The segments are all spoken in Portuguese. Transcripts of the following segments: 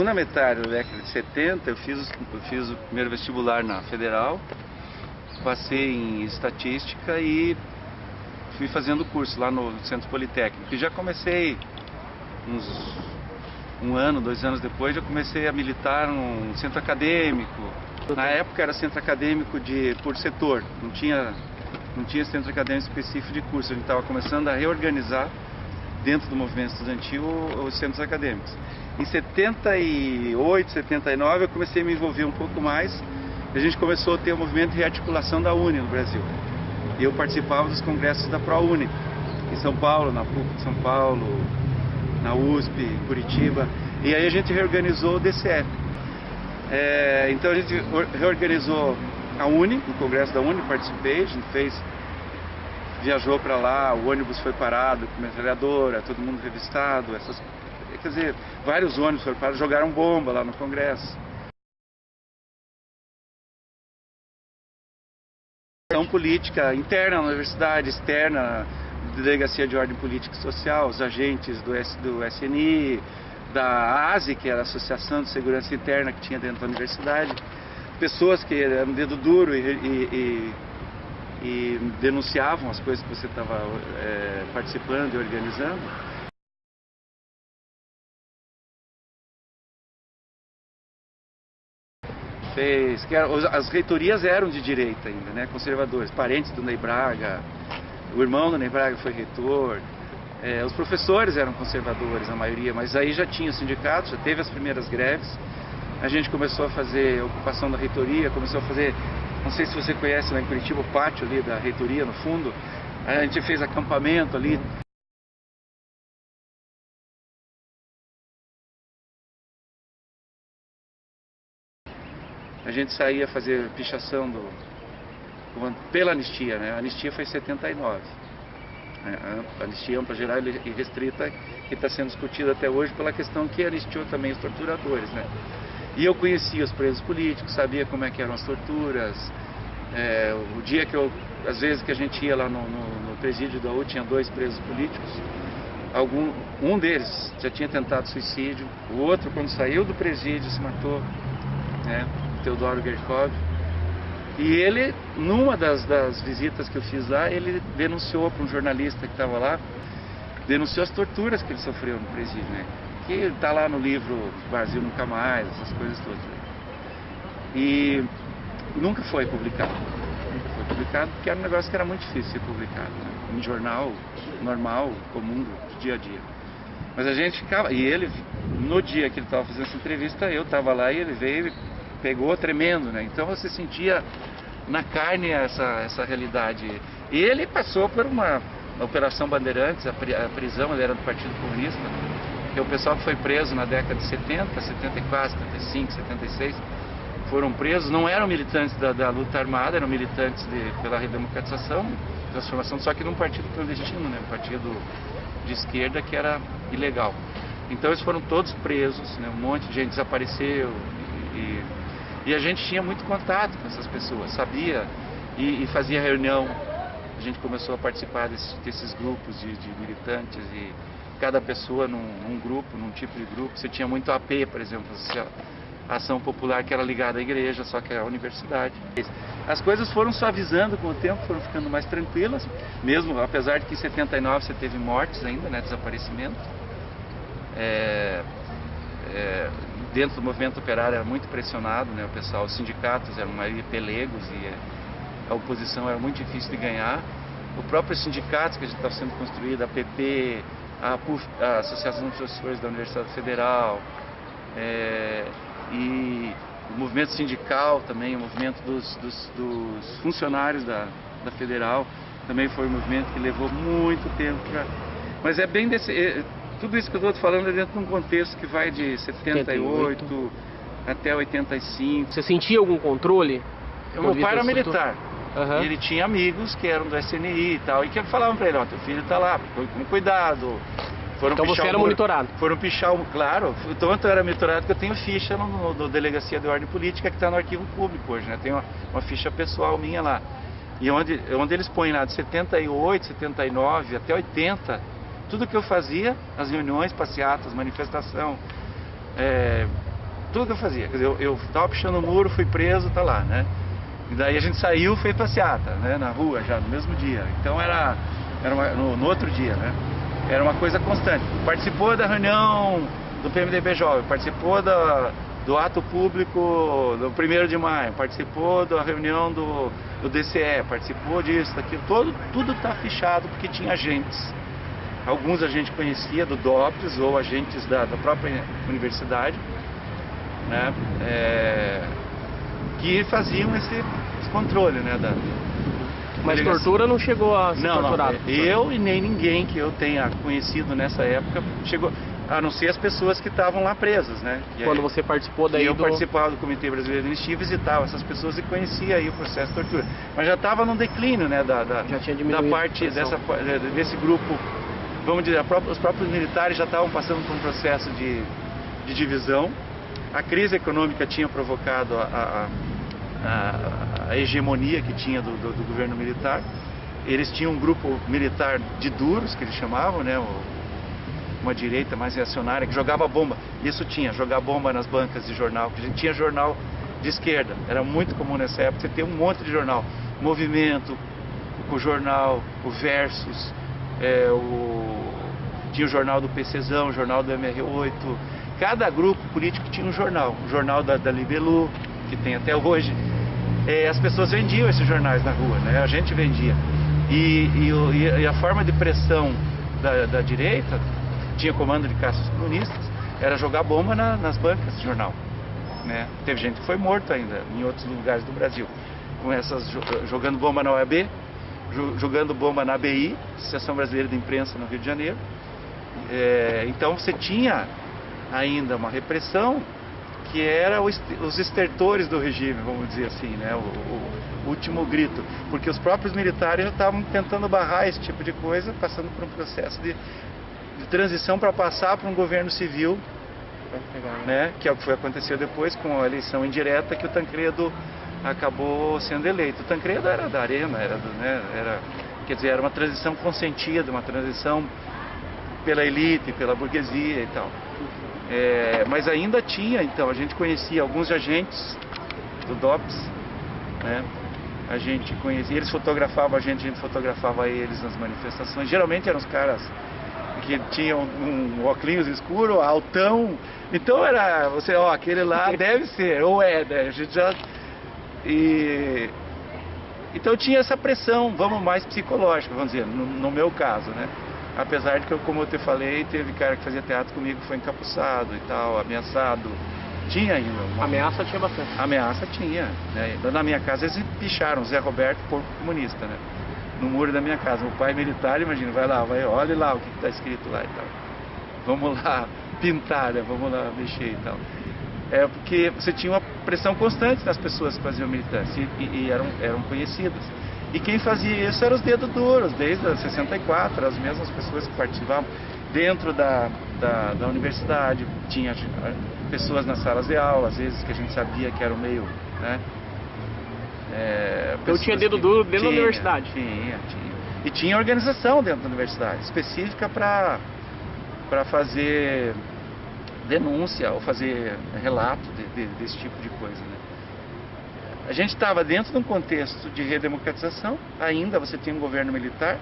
segunda metade da década de 70, eu fiz o primeiro vestibular na Federal, passei em estatística e fui fazendo curso lá no Centro Politécnico. E já comecei, uns 1 ano, 2 anos depois, já comecei a militar num centro acadêmico. Na época era centro acadêmico por setor, não tinha centro acadêmico específico de curso. A gente estava começando a reorganizar dentro do movimento estudantil os centros acadêmicos. Em 78, 79 eu comecei a me envolver um pouco mais. A gente começou a ter o movimento de rearticulação da UNE no Brasil. E eu participava dos congressos da ProUni, em São Paulo, na PUC de São Paulo, na USP, em Curitiba. E aí a gente reorganizou o DCE. Então a gente reorganizou a UNE, o congresso da UNE, participei, a gente viajou para lá, o ônibus foi parado com metralhadora, todo mundo revistado, quer dizer, vários ônibus foram parados, jogaram bomba lá no congresso. Ação política interna na universidade, externa, delegacia de ordem política e social, os agentes do SNI, da ASE, que era a Associação de Segurança Interna que tinha dentro da universidade, pessoas que eram dedo duro e denunciavam as coisas que você estava participando e organizando. As reitorias eram de direita ainda, né, conservadores, parentes do Ney Braga, o irmão do Ney Braga foi reitor, os professores eram conservadores, a maioria, mas aí já tinha sindicatos, já teve as primeiras greves, a gente começou a fazer ocupação da reitoria, começou a fazer, não sei se você conhece lá em Curitiba, o pátio ali da reitoria no fundo, a gente fez acampamento ali. A gente saía fazer pichação pela anistia, né? A anistia foi em 79. A anistia ampla, geral e restrita, que está sendo discutida até hoje pela questão que anistiou também os torturadores, né? E eu conhecia os presos políticos, sabia como é que eram as torturas. O dia às vezes que a gente ia lá no presídio da U, tinha 2 presos políticos. Um deles já tinha tentado suicídio, o outro, quando saiu do presídio, se matou, né? Teodoro Gershkov. E ele, numa das visitas que eu fiz lá, ele denunciou para um jornalista que estava lá, denunciou as torturas que ele sofreu no presídio, né? Que está lá no livro Brasil Nunca Mais, essas coisas todas. E nunca foi publicado. Nunca foi publicado porque era um negócio que era muito difícil de ser publicado, né? Em jornal normal, comum, do dia a dia. Mas a gente ficava... E ele, no dia que ele estava fazendo essa entrevista, eu estava lá e ele veio e pegou tremendo, né? Então você sentia na carne essa realidade. E ele passou por uma Operação Bandeirantes, a prisão, ele era do Partido Comunista, que o pessoal que foi preso na década de 70, 74, 75, 76, foram presos, não eram militantes da luta armada, eram militantes pela redemocratização, transformação, só que num partido clandestino, né? Um partido de esquerda que era ilegal. Então eles foram todos presos, né? Um monte de gente desapareceu e a gente tinha muito contato com essas pessoas, sabia e fazia reunião. A gente começou a participar desses grupos de militantes e cada pessoa num grupo, num tipo de grupo. Você tinha muito AP, por exemplo, a ação popular que era ligada à igreja, só que é a universidade. As coisas foram suavizando com o tempo, foram ficando mais tranquilas, mesmo apesar de que em 79 você teve mortes ainda, né, desaparecimento. Dentro do movimento operário era muito pressionado, né, o pessoal, os sindicatos eram maioria pelegos e a oposição era muito difícil de ganhar. O próprio sindicato que a gente estava sendo construído, a PP, a PUF, a Associação dos Professores da Universidade Federal, e o movimento sindical também, o movimento dos funcionários da Federal, também foi um movimento que levou muito tempo para... Mas é bem desse... Tudo isso que eu estou falando é dentro de um contexto que vai de 78 até 85. Você sentia algum controle? Meu pai era militar. Uhum. E ele tinha amigos que eram do SNI e tal, e que falavam para ele, ó, teu filho está lá, com cuidado. Então você era monitorado? Foram pichar, claro, tanto eu era monitorado que eu tenho ficha no Delegacia de Ordem Política que está no arquivo público hoje, né? Tem uma ficha pessoal minha lá. E onde eles põem lá de 78, 79 até 80, tudo que eu fazia, as reuniões, passeatas, manifestação, tudo que eu fazia. Quer dizer, eu tava pichando o muro, fui preso, tá lá, né? E daí a gente saiu, fez passeata, né? Na rua já, no mesmo dia. Então no outro dia, né? Era uma coisa constante. Participou da reunião do PMDB Jovem, participou do ato público do 1º de maio, participou da reunião do DCE, participou disso, daquilo, tudo está fichado porque tinha agentes. Alguns a gente conhecia do DOPS ou agentes da própria universidade, né, que faziam esse controle, né, Mas tortura não chegou a ser torturado? Não, eu e nem ninguém que eu tenha conhecido nessa época chegou, a não ser as pessoas que estavam lá presas, né? Quando você participou daí eu participava do Comitê Brasileiro de Anistia, visitava essas pessoas e conhecia aí o processo de tortura. Mas já estava no declínio, né, já tinha diminuído da parte desse grupo, vamos dizer, os próprios militares já estavam passando por um processo de divisão. A crise econômica tinha provocado a hegemonia que tinha do governo militar. Eles tinham um grupo militar de duros, que eles chamavam, né, uma direita mais reacionária, que jogava bomba. Isso tinha, jogar bomba nas bancas de jornal, que a gente tinha jornal de esquerda. Era muito comum nessa época você ter um monte de jornal. Movimento, o jornal, o Versus, tinha o jornal do PCzão, o jornal do MR8. Cada grupo político tinha um jornal. O jornal da Libelu, que tem até hoje. As pessoas vendiam esses jornais na rua, né? A gente vendia. E a forma de pressão da direita, tinha comando de caças comunistas, era jogar bomba nas bancas de jornal, né? Teve gente que foi morto ainda em outros lugares do Brasil, com jogando bomba na OAB, jogando bomba na ABI, Associação Brasileira de Imprensa, no Rio de Janeiro. Então você tinha ainda uma repressão que era os estertores do regime, vamos dizer assim, né? O último grito, porque os próprios militares já estavam tentando barrar esse tipo de coisa, passando por um processo de transição para passar para um governo civil, né? Que é o que aconteceu depois com a eleição indireta, que o Tancredo acabou sendo eleito. O Tancredo era da Arena, quer dizer, era uma transição consentida, uma transição pela elite, pela burguesia e tal. Mas ainda tinha, então, a gente conhecia alguns agentes do DOPS, né? A gente conhecia, eles fotografavam a gente fotografava eles nas manifestações. Geralmente eram os caras que tinham um óculos escuro, altão. Então era, aquele lá deve ser, ou né? A gente já... Então tinha essa pressão, vamos mais psicológica, vamos dizer, no meu caso, né? Apesar de que, como eu te falei, teve cara que fazia teatro comigo que foi encapuçado e tal, ameaçado. Tinha ainda. Ameaça tinha bastante. Ameaça tinha, né? Na minha casa eles picharam Zé Roberto, porco comunista, né? No muro da minha casa. O pai militar, imagina, olha lá o que está escrito lá e tal. Vamos lá pintar, né? Vamos lá mexer e tal. Porque você tinha uma pressão constante das pessoas que faziam militância e eram conhecidas. E quem fazia isso eram os dedos duros, desde 64, as mesmas pessoas que participavam dentro da universidade. Tinha pessoas nas salas de aula, às vezes, que a gente sabia que era o meio, né? Então tinha dedo duro dentro da universidade? Tinha. E tinha organização dentro da universidade, específica para fazer denúncia ou fazer relato desse tipo de coisa, né? A gente estava dentro de um contexto de redemocratização, ainda você tinha um governo militar,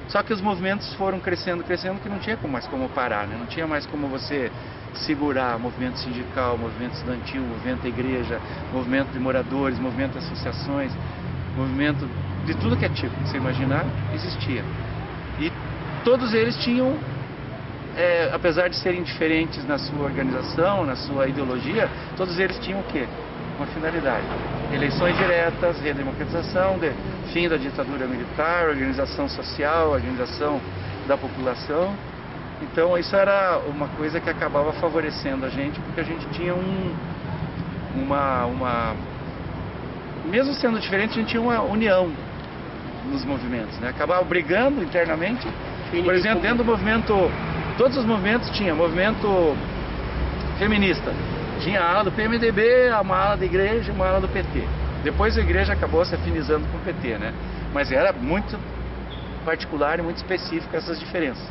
só que os movimentos foram crescendo, que não tinha mais como parar, né? Não tinha mais como você segurar movimento sindical, movimento estudantil, movimento da igreja, movimento de moradores, movimento de associações, movimento de tudo que é tipo, você imaginar, existia. E todos eles tinham, apesar de serem diferentes na sua organização, na sua ideologia, todos eles tinham o quê? Uma finalidade: eleições diretas, redemocratização, fim da ditadura militar, organização social, organização da população. Então isso era uma coisa que acabava favorecendo a gente, porque a gente tinha mesmo sendo diferente, a gente tinha uma união nos movimentos, né? Acabava brigando internamente. Por exemplo, dentro do movimento, todos os movimentos tinha movimento feminista. Tinha a ala do PMDB, uma ala da igreja, uma ala do PT. Depois a igreja acabou se afinizando com o PT, né? Mas era muito particular e muito específica essas diferenças.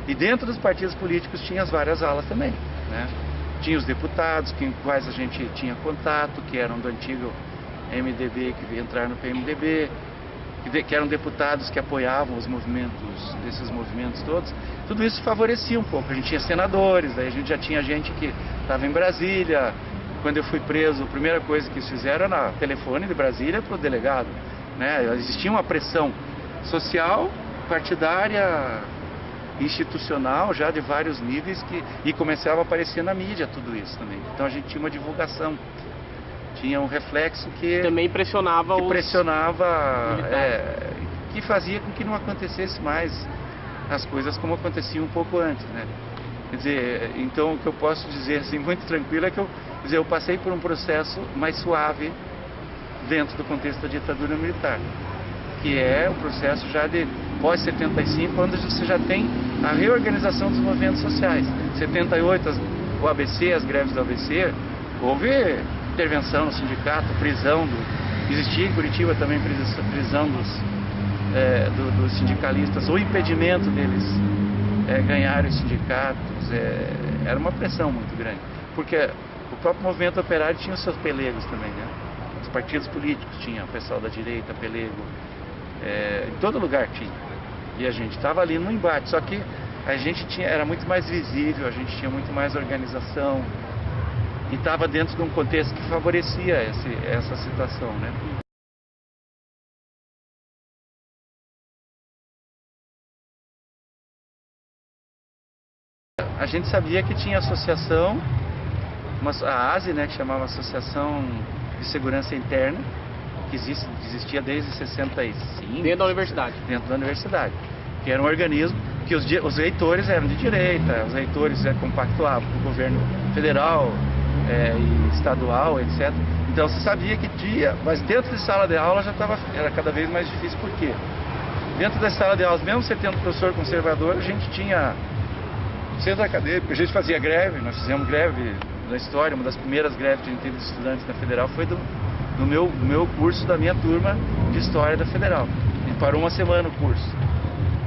E dentro dos partidos políticos tinha as várias alas também, né? tinha os deputados com quais a gente tinha contato, que eram do antigo MDB, que entraram no PMDB, que eram deputados que apoiavam os movimentos, desses movimentos todos. Tudo isso favorecia um pouco. A gente tinha senadores, daí a gente já tinha gente que estava em Brasília. Quando eu fui preso, a primeira coisa que eles fizeram era telefone de Brasília para o delegado, né? Existia uma pressão social, partidária, institucional, já de vários níveis, e começava a aparecer na mídia tudo isso também. Então a gente tinha uma divulgação, tinha um reflexo que também pressionava, que fazia com que não acontecesse mais as coisas como aconteciam um pouco antes, né? Quer dizer, então o que eu posso dizer assim, muito tranquilo é que eu passei por um processo mais suave dentro do contexto da ditadura militar, que é o processo já de pós-75, onde você já tem a reorganização dos movimentos sociais. 78, o ABC, as greves do ABC, houve intervenção no sindicato, prisão existia em Curitiba também prisão dos sindicalistas, ou impedimento deles ganharem os sindicatos. Era uma pressão muito grande, porque o próprio movimento operário tinha os seus pelegos também, né? Os partidos políticos tinham, o pessoal da direita, pelego, em todo lugar tinha. E a gente estava ali no embate, só que a gente era muito mais visível, a gente tinha muito mais organização, e estava dentro de um contexto que favorecia essa situação, né? A gente sabia que tinha associação, a ASE, né, que chamava Associação de Segurança Interna, que existia desde 65. Dentro da universidade. Dentro da universidade. Que era um organismo que os reitores eram de direita, os reitores compactuavam com o governo federal e estadual, etc. Então você sabia que tinha, mas dentro de sala de aula era cada vez mais difícil. Por quê? Dentro da sala de aula, mesmo você tendo professor conservador, a gente tinha centro acadêmico, a gente fazia greve, nós fizemos greve na história, uma das primeiras greves que a gente teve de estudantes na Federal foi do meu curso, da minha turma de História da Federal. A gente parou uma semana o curso.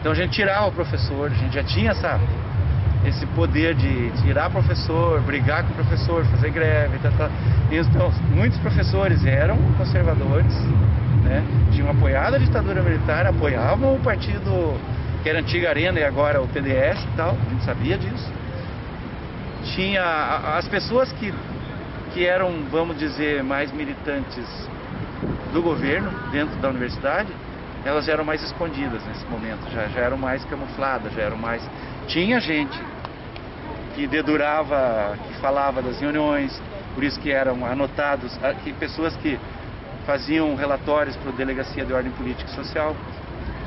Então a gente tirava o professor, a gente já tinha esse poder de tirar professor, brigar com o professor, fazer greve, Então, muitos professores eram conservadores, né? Tinham apoiado a ditadura militar, apoiavam o partido que era a antiga Arena e agora o PDS e tal, a gente sabia disso. Tinha as pessoas que eram, vamos dizer, mais militantes do governo dentro da universidade, elas eram mais escondidas nesse momento, já eram mais camufladas, já eram mais... Tinha gente que dedurava, que falava das reuniões, por isso que eram anotados, pessoas que faziam relatórios para a Delegacia de Ordem Política e Social,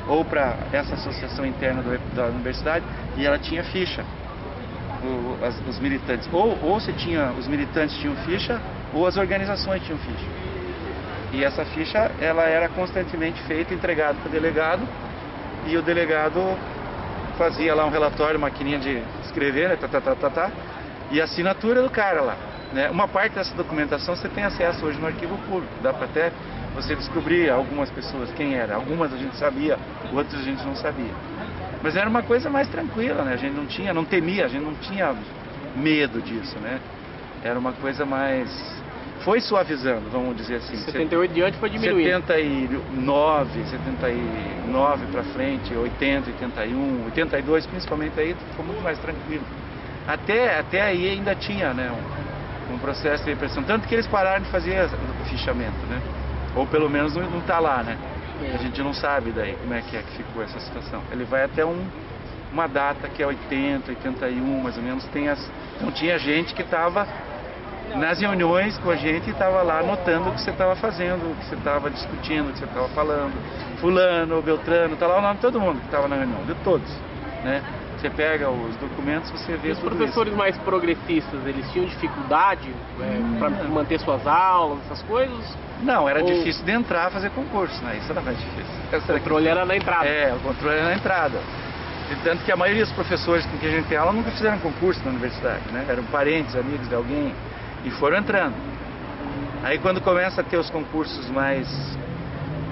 ou para essa associação interna da universidade, e ela tinha ficha, os militantes. Ou se tinha, os militantes tinham ficha, ou as organizações tinham ficha. E essa ficha, ela era constantemente feita, entregada para o delegado, e o delegado fazia lá um relatório, maquininha de escrever, né, e a assinatura do cara lá, né? Uma parte dessa documentação você tem acesso hoje no arquivo público, dá para até você descobrir algumas pessoas, quem era. Algumas a gente sabia, outras a gente não sabia. Mas era uma coisa mais tranquila, né? A gente não temia, a gente não tinha medo disso, né? Era uma coisa mais... Foi suavizando, vamos dizer assim. 78 diante foi diminuindo. 79 para frente, 80, 81, 82 principalmente, aí ficou muito mais tranquilo. Até aí ainda tinha, né, um processo de repressão. Tanto que eles pararam de fazer o fichamento, né? Ou pelo menos não está lá, né? A gente não sabe daí como é que ficou essa situação. Ele vai até uma data que é 80, 81, mais ou menos. Então tinha gente que estava nas reuniões com a gente e estava lá anotando o que você estava fazendo, o que você estava discutindo, o que você estava falando. Fulano, Beltrano, está lá o nome de todo mundo que estava na reunião, de todos, né? Você pega os documentos, você vê tudo isso. Os professores mais progressistas, eles tinham dificuldade para manter suas aulas, essas coisas? Não, era difícil de entrar a fazer concurso, né? Isso era mais difícil. O controle era na entrada. O controle era na entrada. E tanto que a maioria dos professores com quem a gente tem aula nunca fizeram concurso na universidade, né? Eram parentes, amigos de alguém e foram entrando. Aí quando começa a ter os concursos mais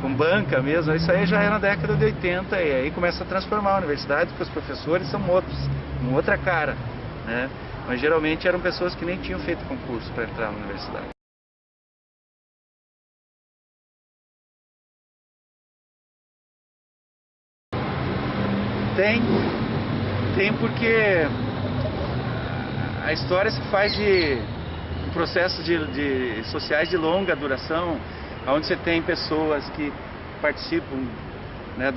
com banca mesmo, isso aí já é na década de 80 e aí começa a transformar a universidade, porque os professores são outros, uma outra cara, né? mas geralmente eram pessoas que nem tinham feito concurso para entrar na universidade. Tem porque a história se faz de processos de sociais de longa duração, onde você tem pessoas que participam, né,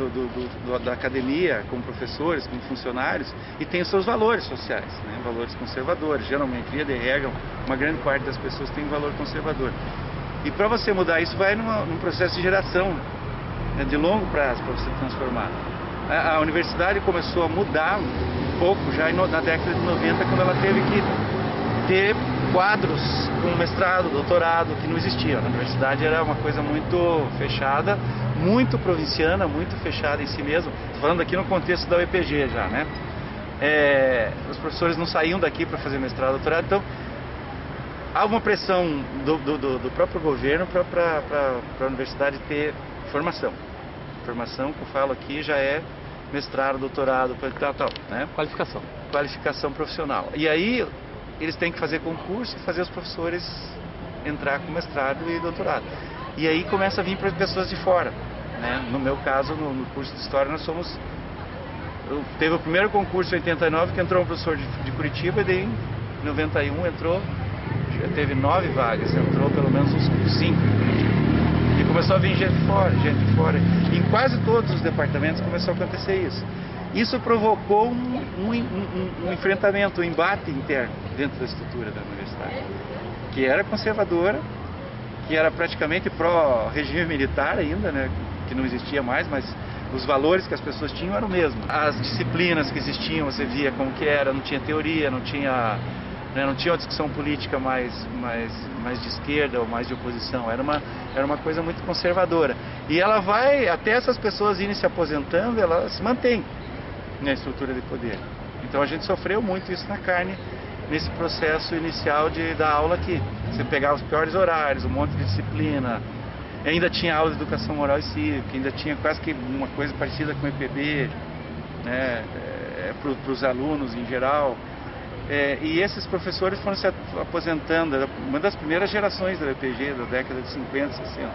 da academia, como professores, como funcionários, e tem os seus valores sociais, né, valores conservadores. Geralmente, via de regra, uma grande parte das pessoas tem um valor conservador. E para você mudar isso, vai num processo de geração, né, de longo prazo, para você transformar. A universidade começou a mudar um pouco já na década de 90, quando ela teve que ter quadros com mestrado, doutorado, que não existia. A universidade era uma coisa muito fechada, muito provinciana, muito fechada em si mesmo. Estou falando aqui no contexto da UEPG já, né? Os professores não saíam daqui para fazer mestrado, doutorado, então há uma pressão do próprio governo para a universidade ter formação. Formação que eu falo aqui já é mestrado, doutorado, tal, né? Qualificação profissional. E aí eles têm que fazer concurso e fazer os professores entrar com mestrado e doutorado. E aí começa a vir para pessoas de fora, né? No meu caso, no curso de História, teve o primeiro concurso em 89, que entrou um professor de Curitiba, e daí em 91 teve 9 vagas, entrou pelo menos uns 5 em Curitiba. E começou a vir gente de fora. E em quase todos os departamentos começou a acontecer isso. Isso provocou um enfrentamento, um embate interno dentro da estrutura da universidade, que era conservadora, que era praticamente pró-regime militar ainda, né, que não existia mais, mas os valores que as pessoas tinham eram os mesmos. As disciplinas que existiam, você via como que era, não tinha teoria, não tinha uma discussão política mais de esquerda ou mais de oposição, era uma coisa muito conservadora. E ela vai, até essas pessoas irem se aposentando, ela se mantém na estrutura de poder. Então a gente sofreu muito isso na carne, nesse processo inicial de dar aula aqui. Você pegava os piores horários, um monte de disciplina, ainda tinha aula de educação moral e cívica, ainda tinha quase que uma coisa parecida com o EPB, né, para os alunos em geral. E esses professores foram se aposentando, uma das primeiras gerações da UEPG, da década de 50, 60,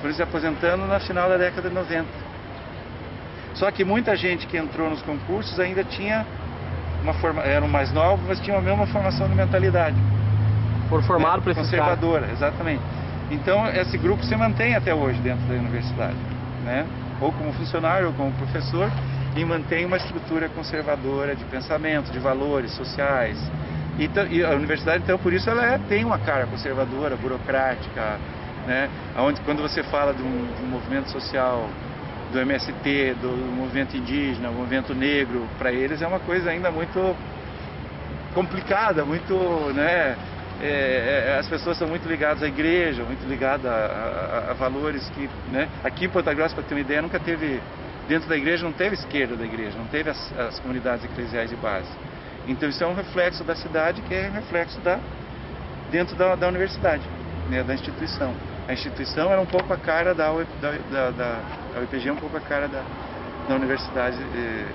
foram se aposentando no final da década de 90. Só que muita gente que entrou nos concursos ainda tinha eram mais novos, mas tinham a mesma formação de mentalidade. Foram formados para conservadora, exatamente. Então esse grupo se mantém até hoje dentro da universidade, né? Ou como funcionário, ou como professor, e mantém uma estrutura conservadora de pensamento, de valores sociais. E a universidade, então, por isso ela tem uma cara conservadora, burocrática, né? Onde, quando você fala de um movimento social, do MST, do movimento indígena, do movimento negro, para eles é uma coisa ainda muito complicada, muito, né? As pessoas são muito ligadas à igreja, muito ligadas a valores que, né? Aqui em Ponta Grossa, para ter uma ideia, nunca teve, dentro da igreja não teve esquerda da igreja, não teve as comunidades eclesiais de base. Então isso é um reflexo da cidade, que é um reflexo dentro da universidade, né? Da instituição. A instituição era um pouco a cara da UEPG, é um pouco a cara da universidade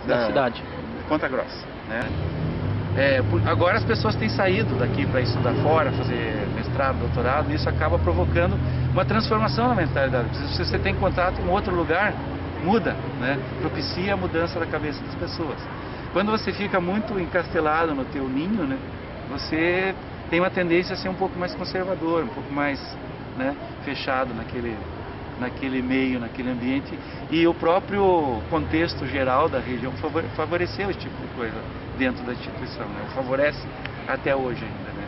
da cidade de Ponta Grossa, né? Agora as pessoas têm saído daqui para estudar fora, fazer mestrado, doutorado, e isso acaba provocando uma transformação na mentalidade. Se você tem contato com outro lugar, muda, né? Propicia a mudança da cabeça das pessoas. Quando você fica muito encastelado no teu ninho, né, você tem uma tendência a ser um pouco mais conservador, um pouco mais, né, fechado naquele meio, naquele ambiente, e o próprio contexto geral da região favoreceu esse tipo de coisa dentro da instituição, né? Favorece até hoje ainda, né?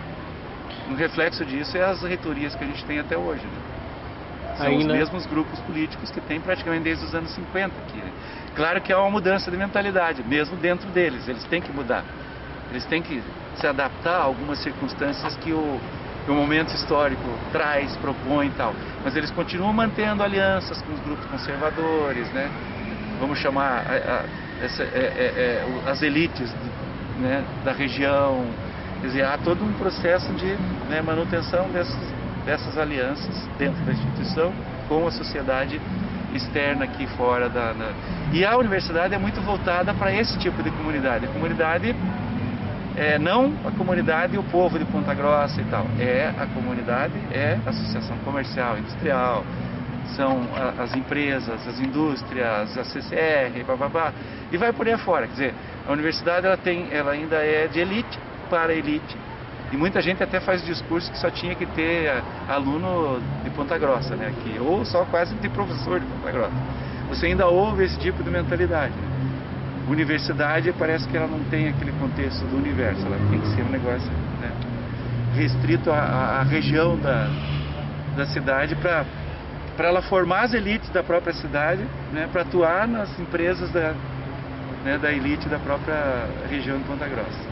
Um reflexo disso é as reitorias que a gente tem até hoje, né? São os mesmos grupos políticos que tem praticamente desde os anos 50 aqui, né? Claro que há uma mudança de mentalidade, mesmo dentro deles, eles têm que mudar, eles têm que se adaptar a algumas circunstâncias que o momento histórico traz, propõe e tal, mas eles continuam mantendo alianças com os grupos conservadores, né? Vamos chamar as elites, né, da região. Quer dizer, há todo um processo de, né, manutenção dessas alianças dentro da instituição com a sociedade externa aqui fora E a universidade é muito voltada para esse tipo de comunidade. A comunidade não a comunidade e o povo de Ponta Grossa e tal, é a comunidade, é a associação comercial, industrial, são as empresas, as indústrias, a CCR, bababá, e vai por aí afora. Quer dizer, a universidade ela ainda é de elite para elite, e muita gente até faz discurso que só tinha que ter aluno de Ponta Grossa, né, aqui, ou só quase de professor de Ponta Grossa. Você ainda ouve esse tipo de mentalidade, né? Universidade parece que ela não tem aquele contexto do universo, ela tem que ser um negócio, né, restrito à região da cidade para ela formar as elites da própria cidade, né, para atuar nas empresas da elite da própria região de Ponta Grossa.